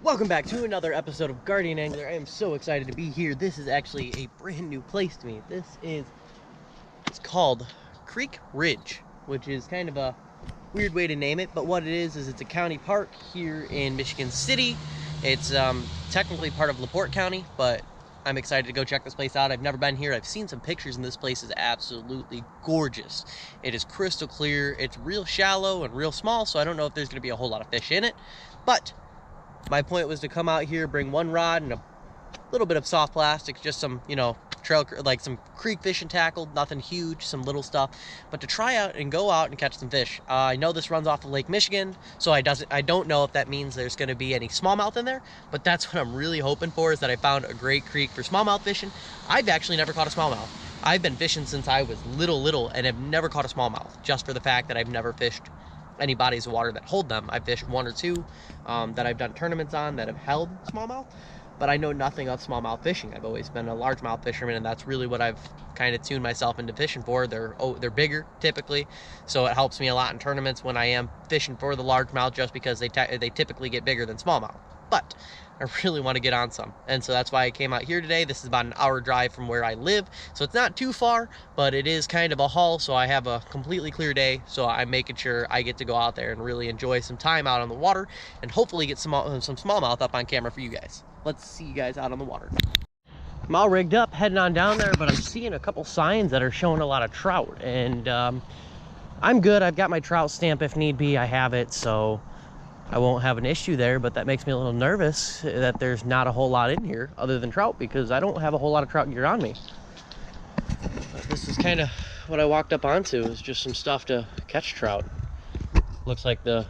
Welcome back to another episode of Guardian Angler. I am so excited to be here. This is actually a brand new place to me. It's called Creek Ridge, which is kind of a weird way to name it, but what it is it's a county park here in Michigan City. It's technically part of LaPorte County, but I'm excited to go check this place out. I've never been here. I've seen some pictures, and this place is absolutely gorgeous. It is crystal clear. It's real shallow and real small, so I don't know if there's going to be a whole lot of fish in it, but my point was to come out here, bring one rod and a little bit of soft plastic, just some, trail, like some creek fishing tackle, nothing huge, some little stuff, but to try out and go out and catch some fish. I know this runs off of Lake Michigan, so I don't know if that means there's going to be any smallmouth in there, but that's what I'm really hoping for, is that I found a great creek for smallmouth fishing. I've actually never caught a smallmouth. I've been fishing since I was little and have never caught a smallmouth, just for the fact that I've never fished any bodies of water that hold them. I've fished one or two that I've done tournaments on that have held smallmouth, but I know nothing of smallmouth fishing. I've always been a largemouth fisherman, and that's really what I've kind of tuned myself into fishing for. They're bigger typically, so it helps me a lot in tournaments when I am fishing for the largemouth, just because they typically get bigger than smallmouth. But I really want to get on some, and so that's why I came out here today. This is about an hour drive from where I live, so it's not too far, but it is kind of a haul, so I have a completely clear day, so I'm making sure I get to go out there and really enjoy some time out on the water and hopefully get some smallmouth up on camera for you guys. Let's see you guys out on the water. I'm all rigged up, heading on down there, but I'm seeing a couple signs that are showing a lot of trout, and I'm good. I've got my trout stamp if need be. I have it, so I won't have an issue there, but that makes me a little nervous that there's not a whole lot in here other than trout, because I don't have a whole lot of trout gear on me. But this is kind of what I walked up onto, is just some stuff to catch trout. Looks like the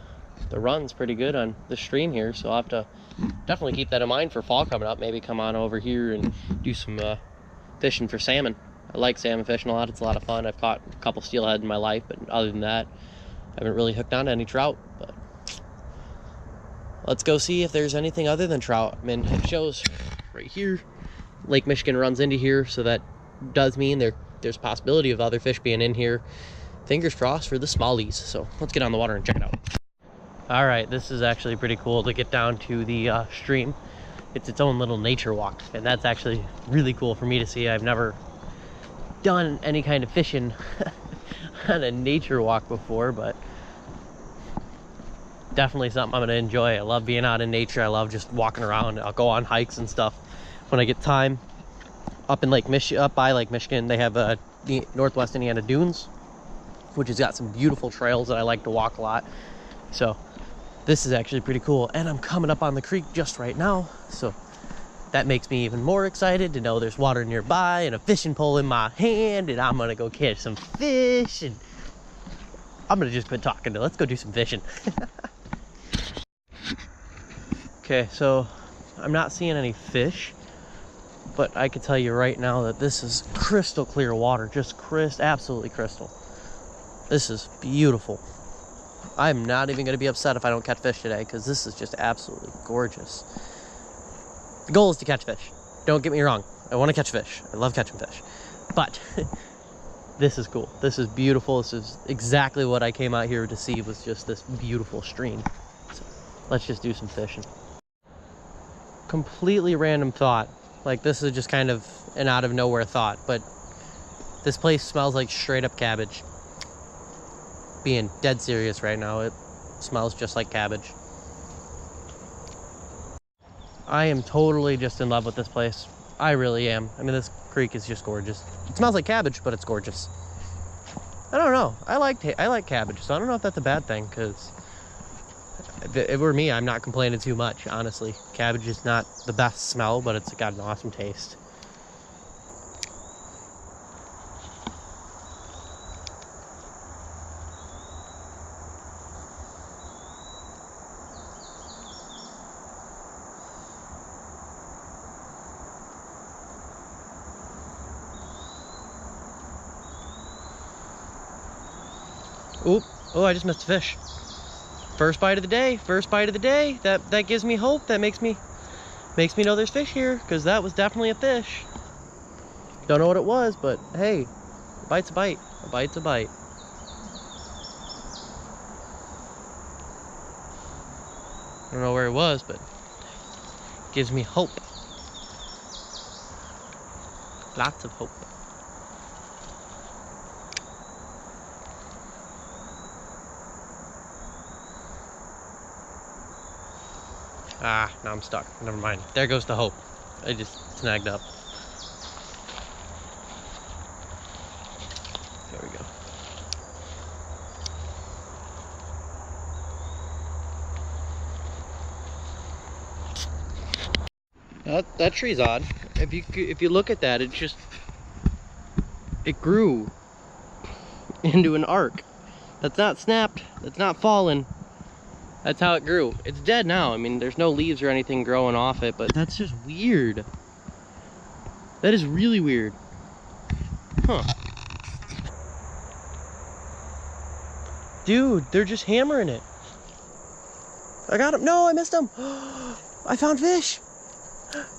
run's pretty good on the stream here, so I'll have to definitely keep that in mind for fall coming up. Maybe come on over here and do some fishing for salmon. I like salmon fishing a lot. It's a lot of fun. I've caught a couple steelhead in my life, but other than that, I haven't really hooked on to any trout. But let's go see if there's anything other than trout. I mean, it shows right here, Lake Michigan runs into here, so that does mean there's possibility of other fish being in here. Fingers crossed for the smallies. So let's get on the water and check it out. All right, this is actually pretty cool to get down to the stream. It's its own little nature walk, and that's actually really cool for me to see. I've never done any kind of fishing on a nature walk before, but definitely something I'm gonna enjoy. I love being out in nature. I love just walking around. I'll go on hikes and stuff when I get time. Up by Lake Michigan, they have the Northwest Indiana Dunes, which has got some beautiful trails that I like to walk a lot. So this is actually pretty cool, and I'm coming up on the creek just right now, so that makes me even more excited to know there's water nearby and a fishing pole in my hand, and I'm gonna go catch some fish. And I'm gonna just quit talking. Let's go do some fishing. Okay, so I'm not seeing any fish, but I can tell you right now that this is crystal clear water, just absolutely crystal. This is beautiful. I'm not even going to be upset if I don't catch fish today, because this is just absolutely gorgeous. The goal is to catch fish. Don't get me wrong. I want to catch fish. I love catching fish. But this is cool. This is beautiful. This is exactly what I came out here to see, was just this beautiful stream. So let's just do some fishing. Completely random thought. Like, this is just kind of an out of nowhere thought, but this place smells like straight up cabbage. Being dead serious right now, it smells just like cabbage. I am totally just in love with this place. I really am. I mean, this creek is just gorgeous. It smells like cabbage, but it's gorgeous. I don't know. I like cabbage, so I don't know if that's a bad thing, because if it were me, I'm not complaining too much, honestly. Cabbage is not the best smell, but it's got an awesome taste. Oop. Oh, I just missed a fish. First bite of the day. First bite of the day. That gives me hope. That makes me know there's fish here, because that was definitely a fish. Don't know what it was, but hey, a bite's a bite. A bite's a bite. I don't know where it was, but Gives me hope. Lots of hope. Ah, now I'm stuck. Never mind. There goes the hope. I just snagged up. There we go. That tree's odd. If you look at that, it grew into an arc. That's not snapped. That's not fallen. That's how it grew. It's dead now. I mean, there's no leaves or anything growing off it, but that's just weird. That is really weird. Huh. Dude, they're just hammering it. I got him. No, I missed him. I found fish.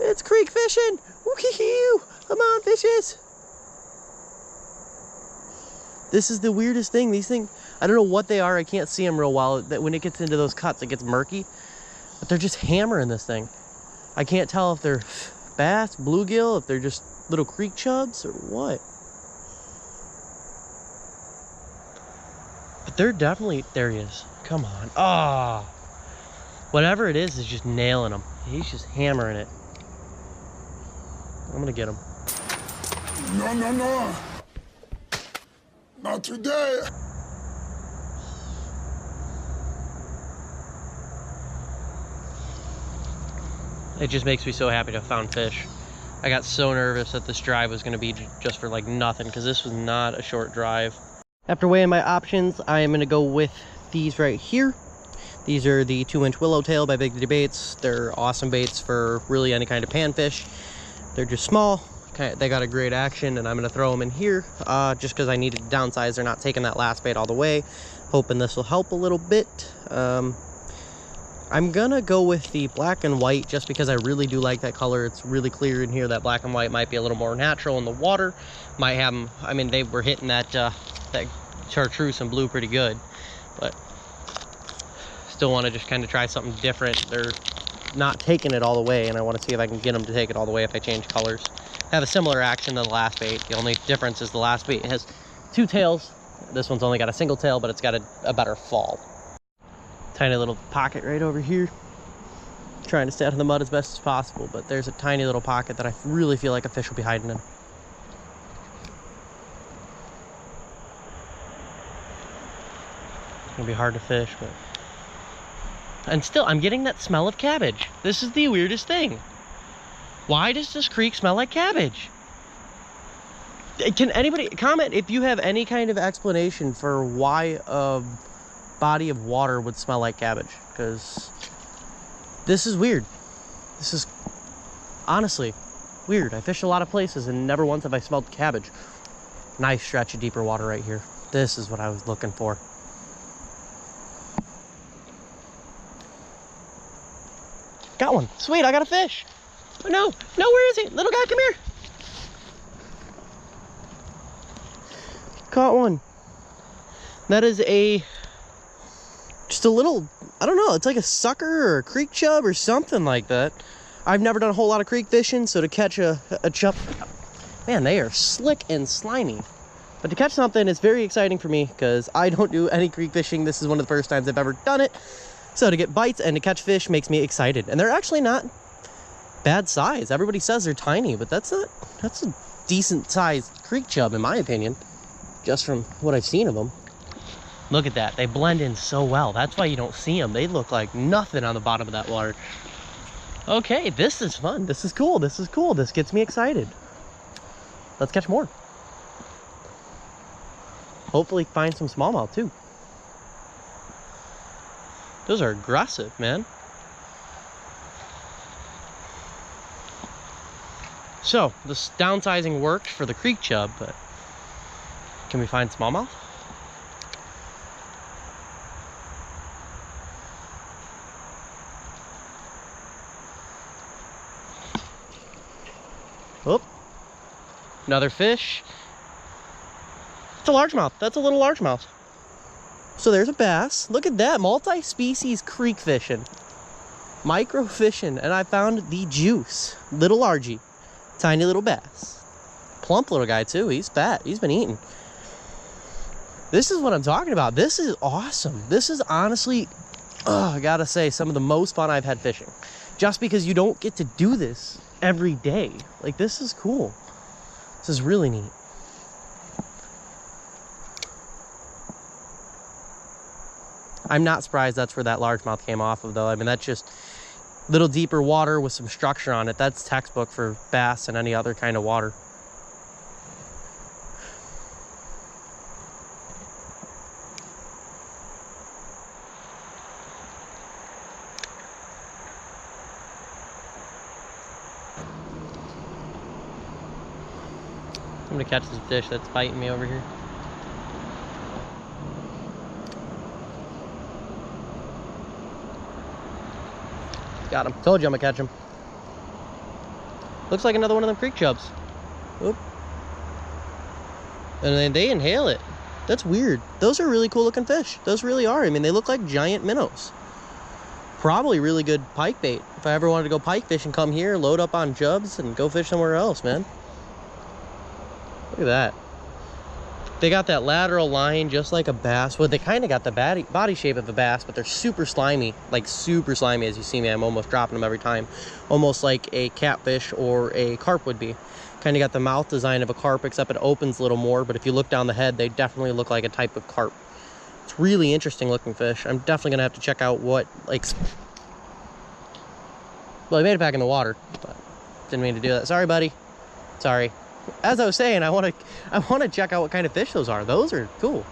It's creek fishing. Woo-hee-hoo. Come on, fishes. This is the weirdest thing. These things, I don't know what they are. I can't see them real well. That when it gets into those cuts, it gets murky. But they're just hammering this thing. I can't tell if they're bass, bluegill, if they're just little creek chubs or what. But they're definitely, there he is. Come on. Ah. Oh. Whatever it is just nailing him. He's just hammering it. I'm gonna get him. No, no, no. Not today. It just makes me so happy to have found fish. I got so nervous that this drive was going to be just for like nothing, because this was not a short drive. After weighing my options, I am going to go with these right here. These are the 2-inch Willowtail by Big D Baits. They're awesome baits for really any kind of panfish. They're just small. They got a great action, and I'm going to throw them in here just because I needed to downsize. They're not taking that last bait all the way. Hoping this will help a little bit. I'm gonna go with the black and white just because I really do like that color. It's really clear in here. That black and white might be a little more natural in the water. Might have them, I mean, they were hitting that that chartreuse and blue pretty good, but still want to just kind of try something different. They're not taking it all the way, and I want to see if I can get them to take it all the way if I change colors. Have a similar action to the last bait. The only difference is the last bait has 2 tails. This one's only got a single tail, but it's got a better fall. Tiny little pocket right over here. Trying to stay out of the mud as best as possible, but there's a tiny little pocket that I really feel like a fish will be hiding in. It's gonna be hard to fish, but... And still, I'm getting that smell of cabbage. This is the weirdest thing. Why does this creek smell like cabbage? Can anybody comment if you have any kind of explanation for why a body of water would smell like cabbage? Because this is weird. This is honestly weird. I fished a lot of places and never once have I smelled cabbage. Nice stretch of deeper water right here. This is what I was looking for. Got one. Sweet, I got a fish. Oh, no, where is he? Little guy, come here. Caught one. That is just a little, I don't know, it's like a sucker or a creek chub or something like that. I've never done a whole lot of creek fishing, so to catch a chub, man, they are slick and slimy. But to catch something is very exciting for me because I don't do any creek fishing. This is one of the first times I've ever done it. So to get bites and to catch fish makes me excited. And they're actually not bad size. Everybody says they're tiny, but that's a decent sized creek chub in my opinion, just from what I've seen of them. Look at that. They blend in so well. That's why you don't see them. They look like nothing on the bottom of that water. Okay, this is fun. This is cool. This is cool. This gets me excited. Let's catch more. Hopefully find some smallmouth too. Those are aggressive, man. So, this downsizing worked for the creek chub, but can we find smallmouth? Oh, another fish. It's a largemouth. That's a little largemouth. So there's a bass. Look at that, multi-species creek fishing. micro fishing, and I found the juice. Little Argy, tiny little bass. Plump little guy too, he's fat, he's been eating. This is what I'm talking about. This is awesome. This is honestly, I gotta say, some of the most fun I've had fishing. Just because you don't get to do this every day. Like, this is cool. This is really neat. I'm not surprised that's where that largemouth came off of, though. I mean, that's just a little deeper water with some structure on it. That's textbook for bass and any other kind of water. I'm gonna catch this fish that's biting me over here. Got him. Told you I'm gonna catch him. Looks like another one of them creek chubs. Oop. And then they inhale it. That's weird. Those are really cool looking fish. Those really are. I mean, they look like giant minnows. Probably really good pike bait. If I ever wanted to go pike fishing, come here, load up on chubs, and go fish somewhere else, man. Look at that. They got that lateral line just like a bass. Well, they kind of got the body shape of a bass, but they're super slimy. Like super slimy. As you see me, I'm almost dropping them every time. Almost like a catfish or a carp would be. Kind of got the mouth design of a carp, except it opens a little more. But if you look down the head, they definitely look like a type of carp. It's really interesting looking fish. I'm definitely going to have to check out what, like... Well, I made it back in the water, but didn't mean to do that. Sorry, buddy. Sorry. As I was saying, I want to check out what kind of fish those are. Those are cool.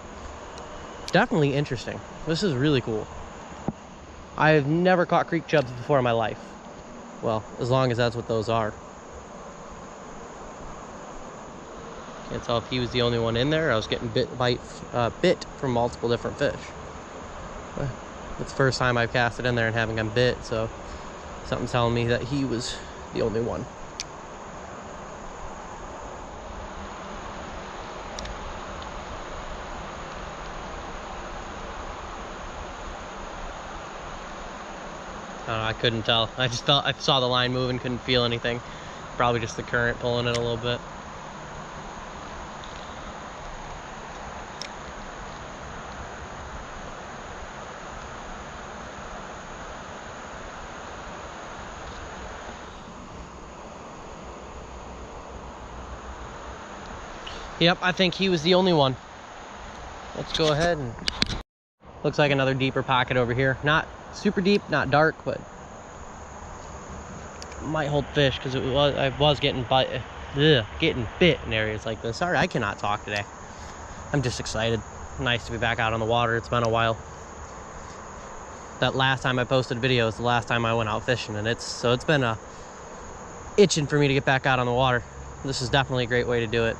Definitely interesting. This is really cool. I've never caught creek chubs before in my life. Well, as long as that's what those are. Can't tell if he was the only one in there. I was getting bit from multiple different fish. It's the first time I've casted in there and haven't gotten bit, so something's telling me that he was the only one. I couldn't tell. I just felt, I saw the line moving, couldn't feel anything. Probably just the current pulling it a little bit. Yep, I think he was the only one. Let's go ahead and... Looks like another deeper pocket over here. Not super deep, not dark, but might hold fish because I was getting bit in areas like this. Sorry, I cannot talk today. I'm just excited. Nice to be back out on the water. It's been a while. That last time I posted a video is the last time I went out fishing, and it's been itching for me to get back out on the water. This is definitely a great way to do it.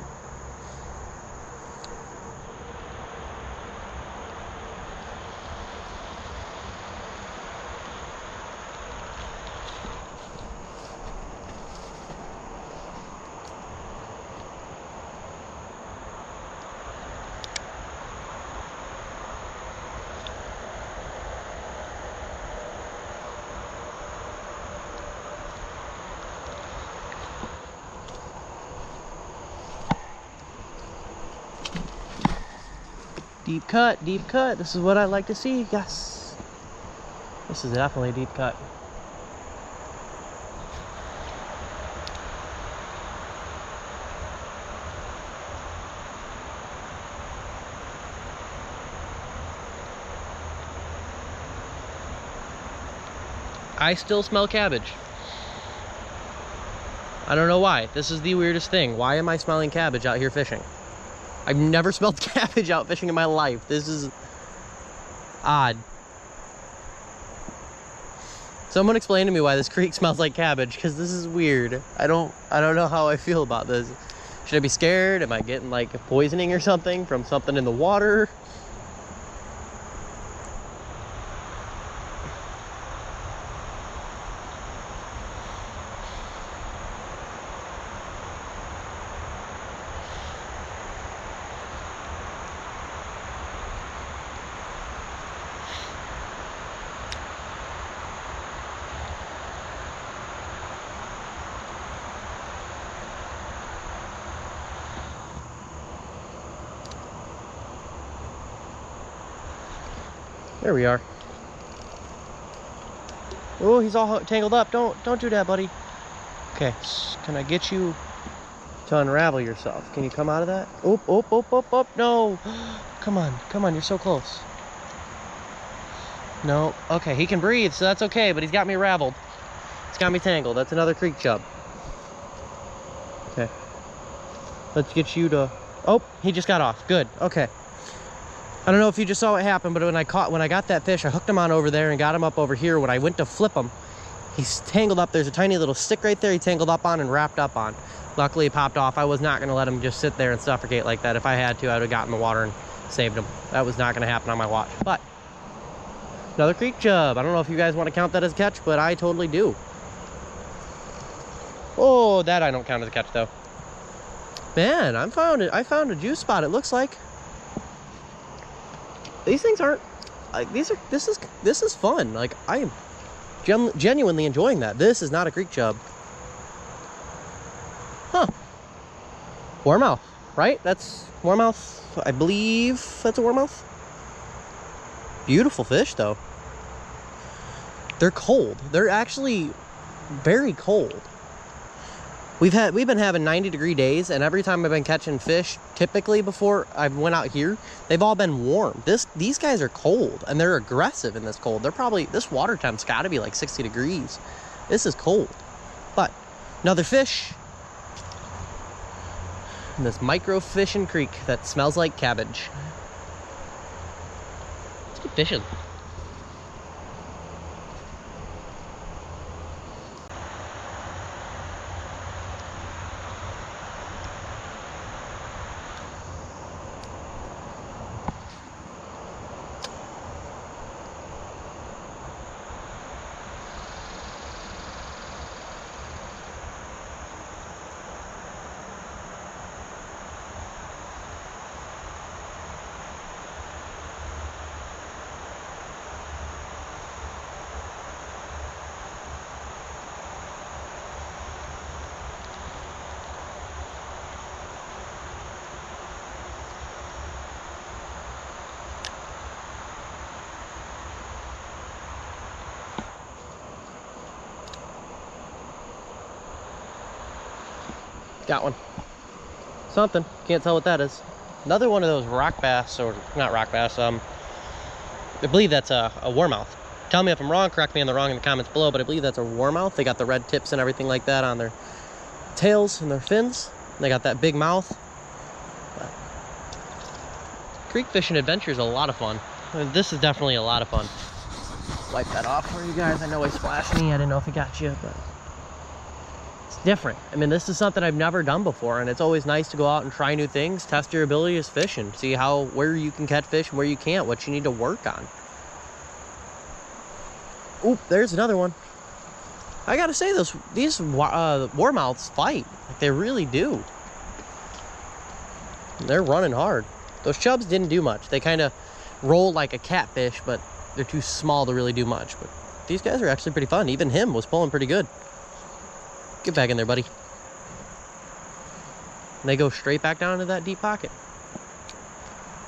Deep cut, deep cut. This is what I like to see. Yes. This is definitely a deep cut. I still smell cabbage. I don't know why. This is the weirdest thing. Why am I smelling cabbage out here fishing? I've never smelled cabbage out fishing in my life. This is odd. Someone explain to me why this creek smells like cabbage, because this is weird. I don't know how I feel about this. Should I be scared? Am I getting like poisoning or something from something in the water? There we are. Oh, he's all tangled up. Don't do that, buddy. Okay, can I get you to unravel yourself? Can you come out of that? Oop, oop, oop, oop, oop. No. Come on, you're so close. No. Okay, he can breathe, so that's okay, but he's got me raveled. He's got me tangled. That's another creek chub. Okay. Let's get you to... Oh, he just got off. Good. Okay. I don't know if you just saw what happened, but when I got that fish, I hooked him on over there and got him up over here. When I went to flip him, he's tangled up. There's a tiny little stick right there he tangled up on and wrapped up on. Luckily, he popped off. I was not going to let him just sit there and suffocate like that. If I had to, I would have gotten in the water and saved him. That was not going to happen on my watch. But another creek chub. I don't know if you guys want to count that as a catch, but I totally do. Oh, that I don't count as a catch, though. Man, I found a juice spot, it looks like. These things aren't like this is fun. Like, I am genuinely enjoying that. This is not a creek chub. Huh. Warmouth, right? That's warmouth. I believe that's a warmouth. Beautiful fish, though. They're cold. They're actually very cold. We've been having 90-degree days, and every time I've been catching fish, typically before I went out here, they've all been warm. These guys are cold, and they're aggressive in this cold. This water temp's got to be like 60 degrees. This is cold. But another fish in this micro fishing creek that smells like cabbage. Let's get fishing. Got one. Something. Can't tell what that is. Another one of those rock bass, or not rock bass. I believe that's a warmouth. Tell me if I'm wrong. Correct me on the wrong in the comments below. But I believe that's a warmouth. They got the red tips and everything like that on their tails and their fins. They got that big mouth. But creek fishing adventure is a lot of fun. I mean, this is definitely a lot of fun. Wipe that off for you guys. I know I splashed me. I didn't know if it got you, but different. I mean, this is something I've never done before, and it's always nice to go out and try new things, test your ability as fishing, see where you can catch fish and where you can't, what you need to work on. Oop, there's another one. I gotta say, these warmouths fight. Like, they really do. They're running hard. Those chubs didn't do much. They kind of roll like a catfish, but they're too small to really do much. But these guys are actually pretty fun. Even him was pulling pretty good. Get back in there, buddy. And they go straight back down into that deep pocket.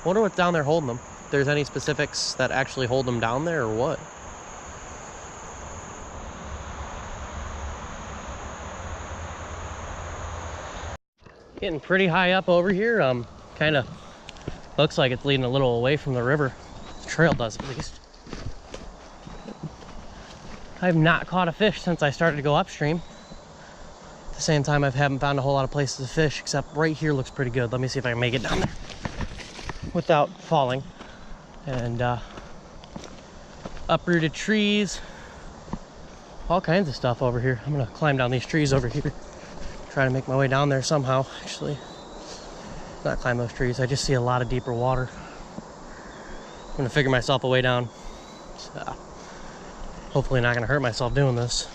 Wonder what's down there holding them. If there's any specifics that actually hold them down there or what. Getting pretty high up over here. Kind of looks like it's leading a little away from the river. The trail does, at least. I've not caught a fish since I started to go upstream. At the same time, I haven't found a whole lot of places to fish, except right here looks pretty good. Let me see if I can make it down there without falling. And uprooted trees, all kinds of stuff over here. I'm gonna climb down these trees over here, try to make my way down there somehow. Actually, not climb those trees. I just see a lot of deeper water. I'm gonna figure myself a way down. So, hopefully not gonna hurt myself doing this.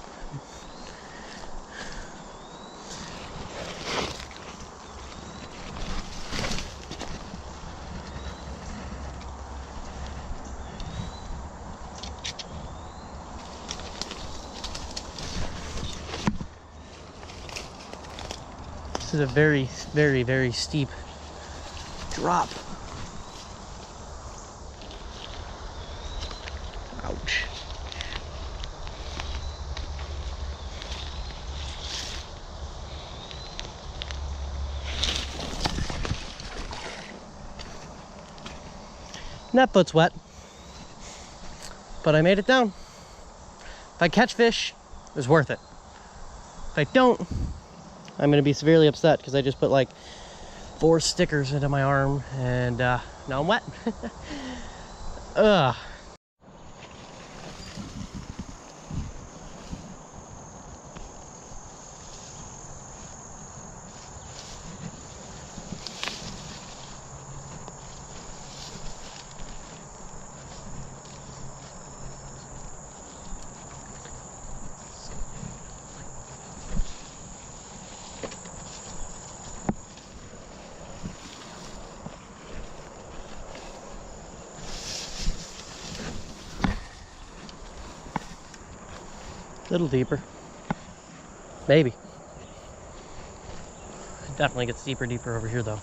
This is a very, very, very steep drop. That foot's wet. But I made it down. If I catch fish, it was worth it. If I don't, I'm gonna be severely upset because I just put like 4 stickers into my arm and now I'm wet. Ugh. A little deeper. Maybe. It definitely gets deeper over here though.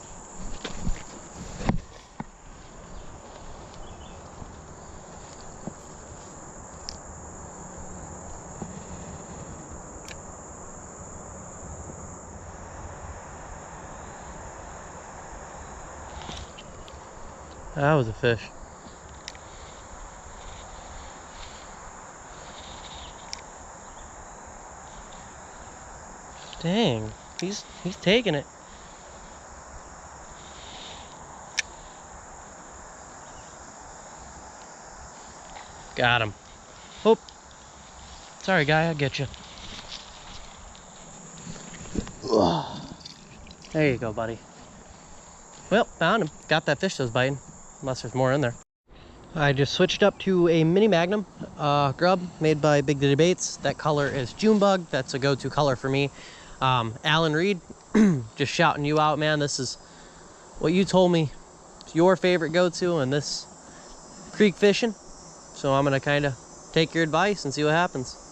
That was a fish. Dang, he's taking it. Got him. Oh, sorry guy, I'll get you. There you go, buddy. Well, found him. Got that fish that was biting. Unless there's more in there. I just switched up to a mini magnum grub made by Big Diddy Baits. That color is Junebug. That's a go-to color for me. Alan Reed, just shouting you out, man. This is what you told me. It's your favorite go-to in this creek fishing. So I'm gonna kind of take your advice and see what happens.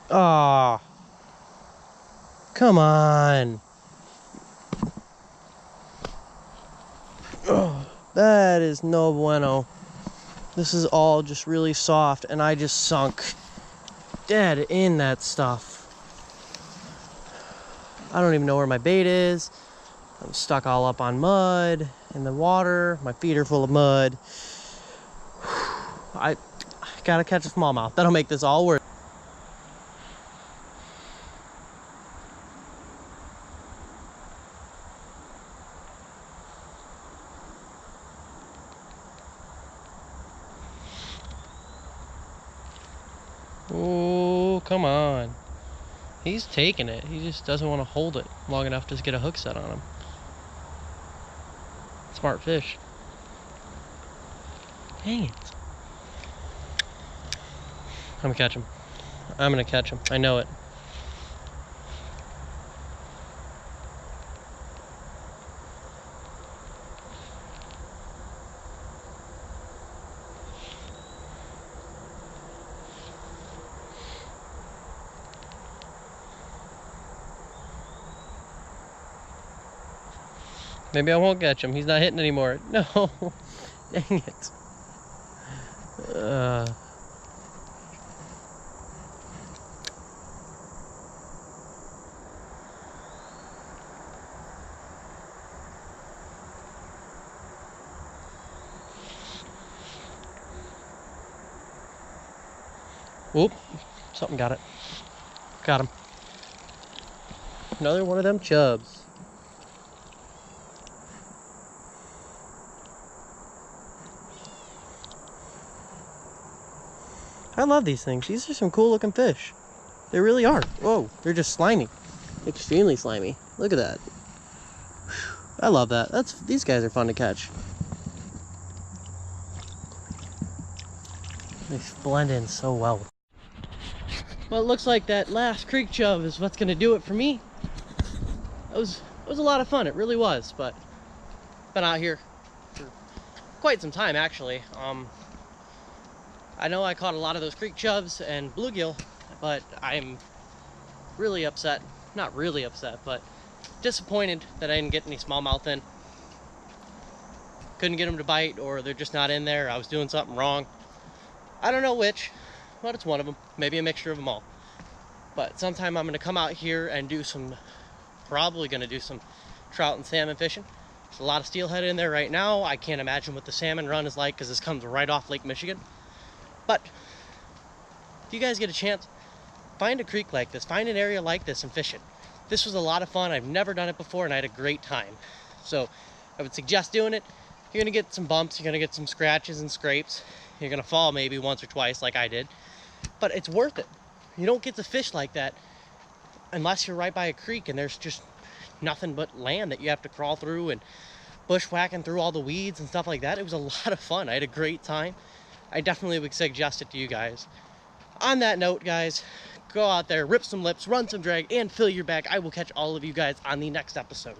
Oh, come on. Oh, that is no bueno. This is all just really soft, and I just sunk dead in that stuff. I don't even know where my bait is. I'm stuck all up on mud in the water. My feet are full of mud. I gotta catch a smallmouth. That'll make this all worth it. Oh, come on. He's taking it. He just doesn't want to hold it long enough to get a hook set on him. Smart fish. Dang it. I'm gonna catch him. I'm gonna catch him. I know it. Maybe I won't catch him. He's not hitting anymore. No. Dang it. Whoop, something got it. Got him. Another one of them chubs. I love these things. These are some cool looking fish. They really are. Whoa, they're just slimy. Extremely slimy. Look at that. I love that. These guys are fun to catch. They blend in so well. Well, it looks like that last creek chub is what's gonna do it for me. It was a lot of fun. It really was. But been out here for quite some time actually. I know I caught a lot of those creek chubs and bluegill, but I'm really upset. Not really upset, but disappointed that I didn't get any smallmouth in. Couldn't get them to bite, or they're just not in there. I was doing something wrong. I don't know which, but it's one of them. Maybe a mixture of them all. But sometime I'm gonna come out here and probably gonna do some trout and salmon fishing. There's a lot of steelhead in there right now. I can't imagine what the salmon run is like because this comes right off Lake Michigan. But if you guys get a chance, find a creek like this, find an area like this and fish it. This was a lot of fun. I've never done it before and I had a great time. So I would suggest doing it. You're gonna get some bumps, you're gonna get some scratches and scrapes. You're gonna fall maybe once or twice like I did, but it's worth it. You don't get to fish like that unless you're right by a creek and there's just nothing but land that you have to crawl through and bushwhacking through all the weeds and stuff like that. It was a lot of fun. I had a great time. I definitely would suggest it to you guys. On that note, guys, go out there, rip some lips, run some drag, and fill your bag. I will catch all of you guys on the next episode.